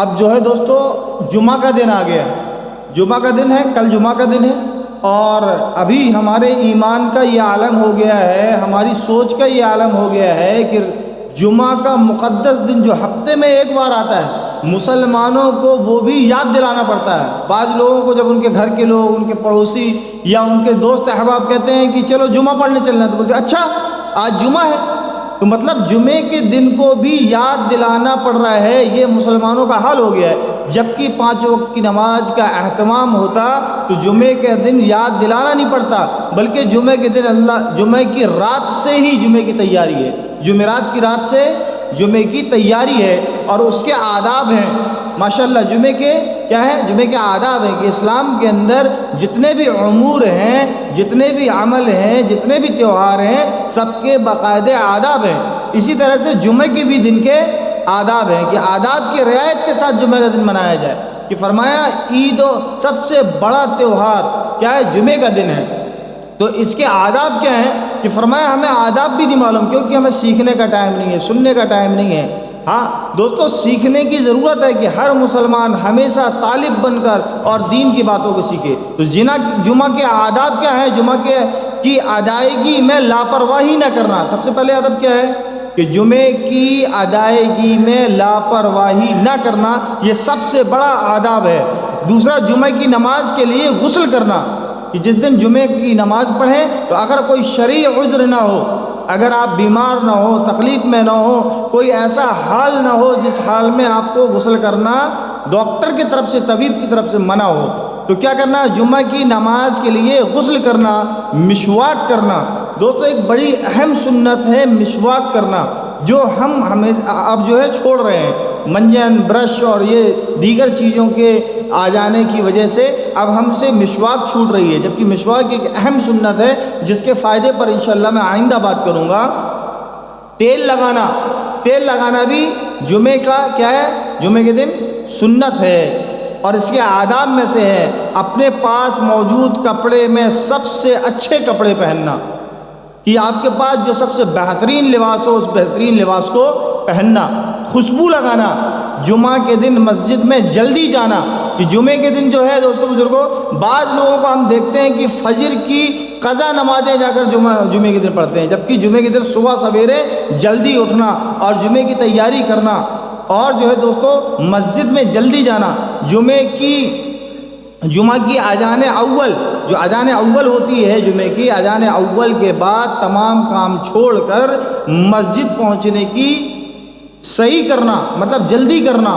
اب جو ہے دوستو جمعہ کا دن آ گیا، جمعہ کا دن ہے، کل جمعہ کا دن ہے، اور ابھی ہمارے ایمان کا یہ عالم ہو گیا ہے، ہماری سوچ کا یہ عالم ہو گیا ہے کہ جمعہ کا مقدس دن جو ہفتے میں ایک بار آتا ہے، مسلمانوں کو وہ بھی یاد دلانا پڑتا ہے۔ بعض لوگوں کو جب ان کے گھر کے لوگ، ان کے پڑوسی یا ان کے دوست احباب کہتے ہیں کہ چلو جمعہ پڑھنے چلنا ہے، تو بولتے ہیں اچھا آج جمعہ ہے، تو مطلب جمعے کے دن کو بھی یاد دلانا پڑ رہا ہے۔ یہ مسلمانوں کا حال ہو گیا ہے، جبکہ 5 وقت کی نماز کا اہتمام ہوتا تو جمعے کے دن یاد دلانا نہیں پڑتا، بلکہ جمعے کے دن جمعے کی رات سے ہی جمعے کی تیاری ہے، جمعرات کی رات سے جمعے کی تیاری ہے، اور اس کے آداب ہیں ماشاءاللہ۔ جمعے کے کیا ہے؟ جمعے کے آداب ہیں کہ اسلام کے اندر جتنے بھی امور ہیں، جتنے بھی عمل ہیں، جتنے بھی تہوار ہیں، سب کے باقاعدہ آداب ہیں۔ اسی طرح سے جمعے کے بھی دن کے آداب ہیں کہ آداب کی رعایت کے ساتھ جمعے کا دن منایا جائے، کہ فرمایا عید و سب سے بڑا تہوار کیا ہے؟ جمعے کا دن ہے۔ تو اس کے آداب کیا ہیں کہ فرمایا ہمیں آداب بھی نہیں معلوم، کیونکہ ہمیں سیکھنے کا ٹائم نہیں ہے، سننے کا ٹائم نہیں ہے۔ ہاں دوستو، سیکھنے کی ضرورت ہے کہ ہر مسلمان ہمیشہ طالب بن کر اور دین کی باتوں کو سیکھے۔ تو جمعہ کے آداب کیا ہیں؟ جمعہ کی ادائیگی میں لاپرواہی نہ کرنا۔ سب سے پہلے ادب کیا ہے کہ جمعے کی ادائیگی میں لاپرواہی نہ کرنا، یہ سب سے بڑا آداب ہے۔ دوسرا، جمعے کی نماز کے لیے غسل کرنا، کہ جس دن جمعے کی نماز پڑھیں تو اگر کوئی شرعی عذر نہ ہو، اگر آپ بیمار نہ ہو، تکلیف میں نہ ہو، کوئی ایسا حال نہ ہو جس حال میں آپ کو غسل کرنا ڈاکٹر کی طرف سے، طبیب کی طرف سے منع ہو، تو کیا کرنا ہے؟ جمعہ کی نماز کے لیے غسل کرنا، مسواک کرنا۔ دوستو ایک بڑی اہم سنت ہے مسواک کرنا، جو ہم اب جو ہے چھوڑ رہے ہیں۔ منجن، برش اور یہ دیگر چیزوں کے آ جانے کی وجہ سے اب ہم سے مسواک چھوٹ رہی ہے، جبکہ مسواک ایک اہم سنت ہے جس کے فائدے پر انشاءاللہ میں آئندہ بات کروں گا۔ تیل لگانا بھی جمعے کا کیا ہے؟ جمعے کے دن سنت ہے، اور اس کے آداب میں سے ہے اپنے پاس موجود کپڑے میں سب سے اچھے کپڑے پہننا، کہ آپ کے پاس جو سب سے بہترین لباس ہو اس بہترین لباس کو پہننا۔ خوشبو لگانا، جمعہ کے دن مسجد میں جلدی جانا، کہ جمعے کے دن جو ہے دوستو بزرگوں، بعض لوگوں کو ہم دیکھتے ہیں کہ فجر کی قضا نمازیں جا کر جمعے کے دن پڑھتے ہیں، جبکہ جمعے کے دن صبح سویرے جلدی اٹھنا اور جمعے کی تیاری کرنا، اور جو ہے دوستو مسجد میں جلدی جانا۔ جمعہ کی اذان اول، جو اذان اول ہوتی ہے جمعے کی اذان اول کے بعد تمام کام چھوڑ کر مسجد پہنچنے کی صحیح کرنا، مطلب جلدی کرنا۔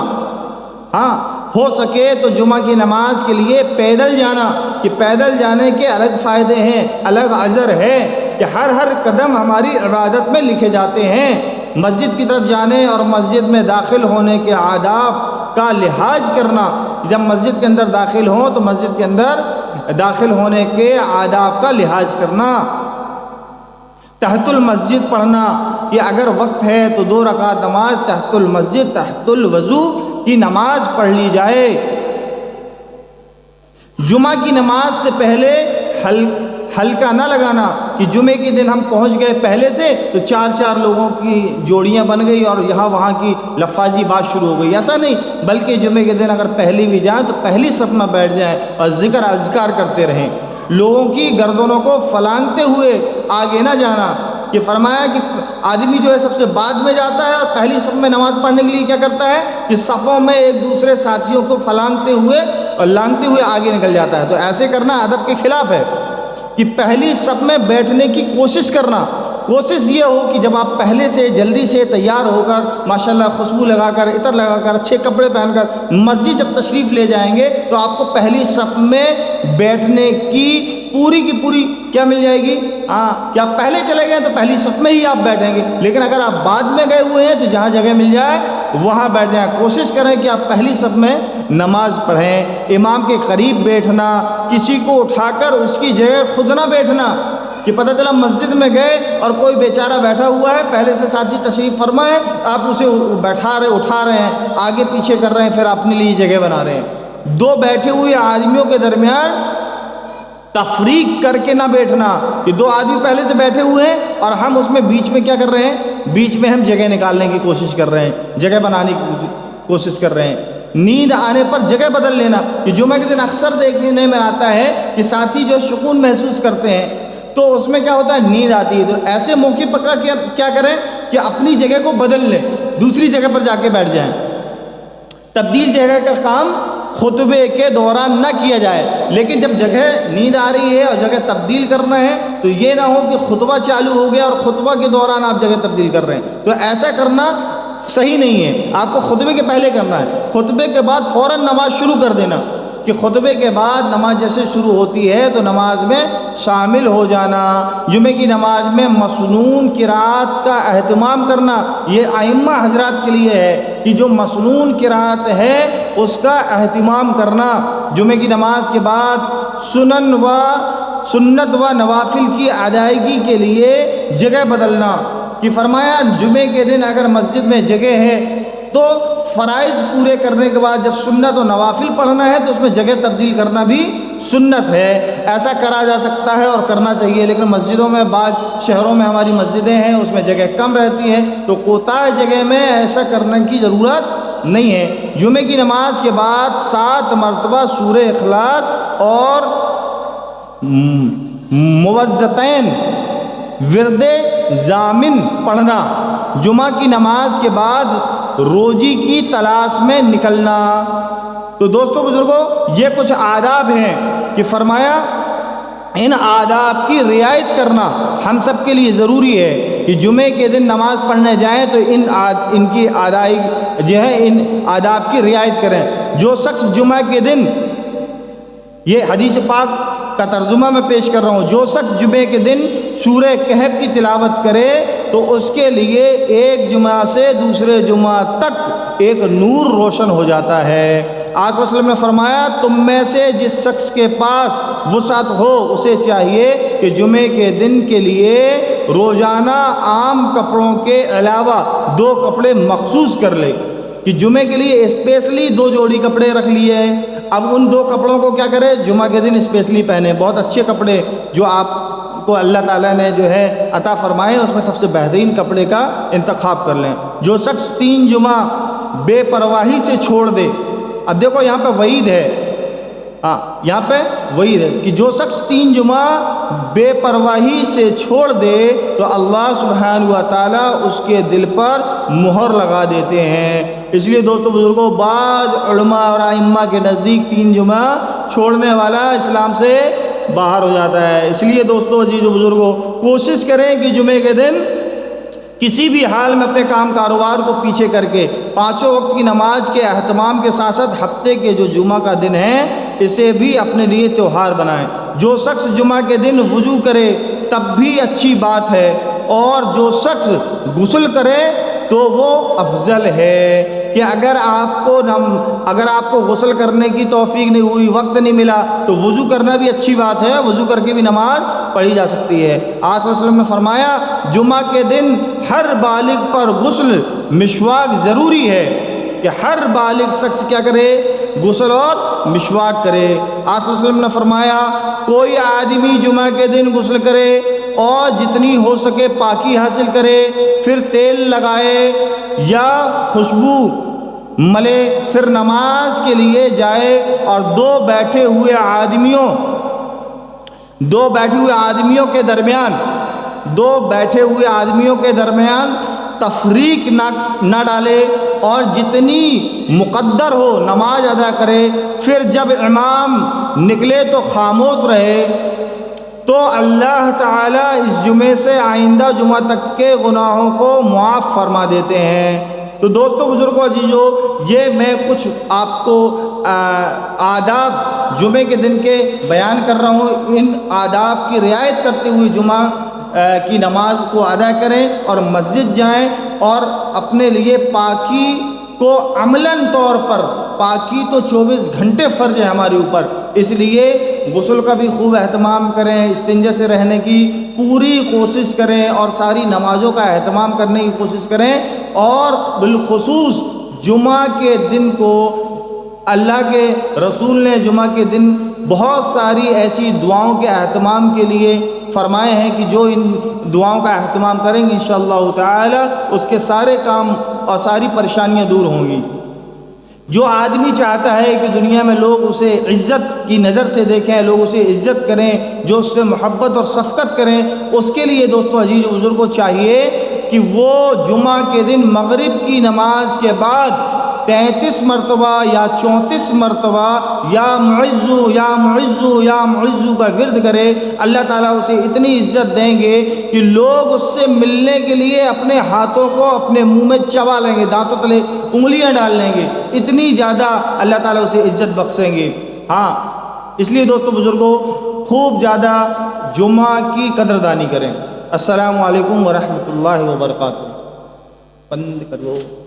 ہاں ہو سکے تو جمعہ کی نماز کے لیے پیدل جانا، کہ پیدل جانے کے الگ فائدے ہیں، الگ اجر ہے، کہ ہر قدم ہماری عبادت میں لکھے جاتے ہیں۔ مسجد کی طرف جانے اور مسجد میں داخل ہونے کے آداب کا لحاظ کرنا، جب مسجد کے اندر داخل ہوں تو مسجد کے اندر داخل ہونے کے آداب کا لحاظ کرنا۔ تحت المسجد پڑھنا، کہ اگر وقت ہے تو 2 رکعت نماز تحت المسجد، تحت الوضو کی نماز پڑھ لی جائے۔ جمعہ کی نماز سے پہلے حلقہ نہ لگانا، کہ جمعے کے دن ہم پہنچ گئے پہلے سے تو 4 لوگوں کی جوڑیاں بن گئی اور یہاں وہاں کی لفاظی بات شروع ہو گئی، ایسا نہیں، بلکہ جمعے کے دن اگر پہلی بھی جائیں تو پہلی صف میں بیٹھ جائیں اور ذکر اذکار کرتے رہیں۔ لوگوں کی گردنوں کو پھلانگتے ہوئے آگے نہ جانا، کہ فرمایا کہ آدمی جو ہے سب سے بعد میں جاتا ہے اور پہلی صف میں نماز پڑھنے کے لیے کیا کرتا ہے کہ صفوں میں ایک دوسرے ساتھیوں کو پھلانگتے ہوئے اور لانگتے ہوئے آگے نکل جاتا ہے۔ تو ایسے کرنا ادب کے خلاف ہے، کہ پہلی صف میں بیٹھنے کی کوشش کرنا۔ کوشش یہ ہو کہ جب آپ پہلے سے جلدی سے تیار ہو کر ماشاءاللہ خوشبو لگا کر، عطر لگا کر، اچھے کپڑے پہن کر مسجد جب تشریف لے جائیں گے تو آپ کو پہلی صف میں بیٹھنے کی پوری کیا مل جائے گی؟ کہ آپ پہلے چلے گئے تو پہلی صف میں ہی آپ بیٹھیں گے، لیکن اگر آپ بعد میں گئے ہوئے ہیں تو جہاں جگہ مل جائے وہاں بیٹھ جائیں۔ کوشش کریں کہ آپ پہلی صف میں نماز پڑھیں۔ امام کے قریب بیٹھنا، کسی کو اٹھا کر اس کی جگہ خود نہ بیٹھنا، کہ پتہ چلا مسجد میں گئے اور کوئی بیچارہ بیٹھا ہوا ہے، پہلے سے ساتھی تشریف فرما ہے، آپ اسے اٹھا رہے ہیں، آگے پیچھے کر رہے ہیں، پھر اپنے لیے جگہ بنا رہے ہیں۔ 2 بیٹھے ہوئے آدمیوں کے درمیان تفریق کر کے نہ بیٹھنا، کہ 2 آدمی پہلے سے بیٹھے ہوئے ہیں اور ہم اس میں بیچ میں کیا کر رہے ہیں؟ بیچ میں ہم جگہ نکالنے کی کوشش کر رہے ہیں، جگہ بنانے کی کوشش کر رہے ہیں۔ نیند آنے پر جگہ بدل لینا. کہ جمعہ کے دن اکثر دیکھنے میں آتا ہے کہ ساتھی جو سکون محسوس کرتے ہیں تو اس میں کیا ہوتا ہے, نیند آتی ہے. تو ایسے موقع پر کیا کریں کہ اپنی جگہ کو بدل لیں, دوسری جگہ پر جا کے بیٹھ جائیں. تبدیل جگہ کا کام خطبے کے دوران نہ کیا جائے, لیکن جب جگہ نیند آ رہی ہے اور جگہ تبدیل کرنا ہے تو یہ نہ ہو کہ خطبہ چالو ہو گیا اور خطبہ کے دوران آپ جگہ تبدیل کر رہے ہیں. تو ایسا کرنا صحیح نہیں ہے. آپ کو خطبے کے پہلے کرنا ہے, خطبے کے بعد فوراً نماز شروع کر دینا. کہ خطبے کے بعد نماز جیسے شروع ہوتی ہے تو نماز میں شامل ہو جانا. جمعے کی نماز میں مسنون قرات کا اہتمام کرنا یہ ائمہ حضرات کے لیے ہے کہ جو مسنون قرات ہے اس کا اہتمام کرنا. جمعے کی نماز کے بعد سنت و نوافل کی ادائیگی کے لیے جگہ بدلنا. کہ فرمایا جمعے کے دن اگر مسجد میں جگہ ہے تو فرائض پورے کرنے کے بعد جب سنت و نوافل پڑھنا ہے تو اس میں جگہ تبدیل کرنا بھی سنت ہے. ایسا کرا جا سکتا ہے اور کرنا چاہیے, لیکن مسجدوں میں بعض شہروں میں ہماری مسجدیں ہیں اس میں جگہ کم رہتی ہے تو کوتاہ جگہ میں ایسا کرنے کی ضرورت نہیں ہے. جمعے کی نماز کے بعد 7 مرتبہ سورہ اخلاص اور موعظتین ورد ضامن پڑھنا. جمعہ کی نماز کے بعد روزی کی تلاش میں نکلنا. تو دوستو بزرگوں یہ کچھ آداب ہیں کہ فرمایا ان آداب کی رعایت کرنا ہم سب کے لیے ضروری ہے کہ جمعے کے دن نماز پڑھنے جائیں تو ان کی ادائیگی جو ہے ان آداب کی رعایت کریں. جو شخص جمعہ کے دن, یہ حدیث پاک کا ترجمہ میں پیش کر رہا ہوں, جو شخص جمعے کے دن سورہ کہف کی تلاوت کرے تو اس کے لیے ایک جمعہ سے دوسرے جمعہ تک ایک نور روشن ہو جاتا ہے. آج صلی اللہ علیہ وسلم نے فرمایا تم میں سے جس شخص کے پاس وسعت ہو اسے چاہیے کہ جمعے کے دن کے لیے روزانہ عام کپڑوں کے علاوہ 2 کپڑے مخصوص کر لے. کہ جمعے کے لیے اسپیشلی 2 جوڑی کپڑے رکھ لیے ہیں. اب ان 2 کپڑوں کو کیا کرے, جمعہ کے دن اسپیشلی پہنے. بہت اچھے کپڑے جو آپ کو اللہ تعالیٰ نے جو ہے عطا فرمائے اس میں سب سے بہترین کپڑے کا انتخاب کر لیں. جو شخص 3 جمعہ بے پرواہی سے چھوڑ دے, اب دیکھو یہاں پہ وعید ہے, یہاں پہ وعید ہے کہ جو شخص 3 جمعہ بے پرواہی سے چھوڑ دے تو اللہ سبحانہ و تعالیٰ اس کے دل پر مہر لگا دیتے ہیں. اس لیے دوستو بزرگوں بعض علماء اور ائمہ کے نزدیک 3 جمعہ چھوڑنے والا اسلام سے باہر ہو جاتا ہے. اس لیے دوستو عزیز و بزرگوں کوشش کریں کہ جمعے کے دن کسی بھی حال میں اپنے کام کاروبار کو پیچھے کر کے 5 وقت کی نماز کے اہتمام کے ساتھ ساتھ ہفتے کے جو جمعہ کا دن ہے اسے بھی اپنے لیے تہوار بنائیں. جو شخص جمعہ کے دن وضو کرے تب بھی اچھی بات ہے, اور جو شخص غسل کرے تو وہ افضل ہے. کہ اگر آپ کو غسل کرنے کی توفیق نہیں ہوئی, وقت نہیں ملا تو وضو کرنا بھی اچھی بات ہے, وضو کر کے بھی نماز پڑھی جا سکتی ہے. آج صلی اللہ علیہ وسلم نے فرمایا جمعہ کے دن ہر بالغ پر غسل مسواک ضروری ہے. کہ ہر بالغ شخص کیا کرے, غسل اور مسواک کرے. آج صلی اللہ علیہ وسلم نے فرمایا کوئی آدمی جمعہ کے دن غسل کرے اور جتنی ہو سکے پاکی حاصل کرے, پھر تیل لگائے یا خوشبو ملے, پھر نماز کے لیے جائے اور 2 بیٹھے ہوئے آدمیوں کے درمیان تفریق نہ ڈالے اور جتنی مقدر ہو نماز ادا کرے. پھر جب امام نکلے تو خاموش رہے تو اللہ تعالیٰ اس جمعے سے آئندہ جمعہ تک کے گناہوں کو معاف فرما دیتے ہیں. تو دوستو بزرگوں عزیزو یہ میں کچھ آپ کو آداب جمعے کے دن کے بیان کر رہا ہوں. ان آداب کی رعایت کرتے ہوئے جمعہ کی نماز کو ادا کریں اور مسجد جائیں, اور اپنے لیے پاکی کو عملاً طور پر, پاکی تو 24 گھنٹے فرض ہے ہمارے اوپر, اس لیے غسل کا بھی خوب اہتمام کریں, استنجا سے رہنے کی پوری کوشش کریں اور ساری نمازوں کا اہتمام کرنے کی کوشش کریں. اور بالخصوص جمعہ کے دن کو اللہ کے رسول نے جمعہ کے دن بہت ساری ایسی دعاؤں کے اہتمام کے لیے فرمائے ہیں کہ جو ان دعاؤں کا اہتمام کریں گے انشاءاللہ تعالی اس کے سارے کام اور ساری پریشانیاں دور ہوں گی. جو آدمی چاہتا ہے کہ دنیا میں لوگ اسے عزت کی نظر سے دیکھیں، لوگ اسے عزت کریں، جو اس سے محبت اور شفقت کریں، اس کے لیے دوستو عزیز و بزرگوں چاہیے کہ وہ جمعہ کے دن مغرب کی نماز کے بعد 33 مرتبہ یا 34 مرتبہ یا معزو یا معزو یا معزو کا ورد کرے۔ اللہ تعالیٰ اسے اتنی عزت دیں گے کہ لوگ اس سے ملنے کے لیے اپنے ہاتھوں کو اپنے منہ میں چبا لیں گے، دانتوں تلے انگلیاں ڈال لیں گے، اتنی زیادہ اللہ تعالیٰ اسے عزت بخشیں گے۔ ہاں، اس لیے دوستو بزرگوں خوب زیادہ جمعہ کی قدردانی کریں۔ السلام علیکم ورحمۃ اللہ وبرکاتہ۔ بند کرو۔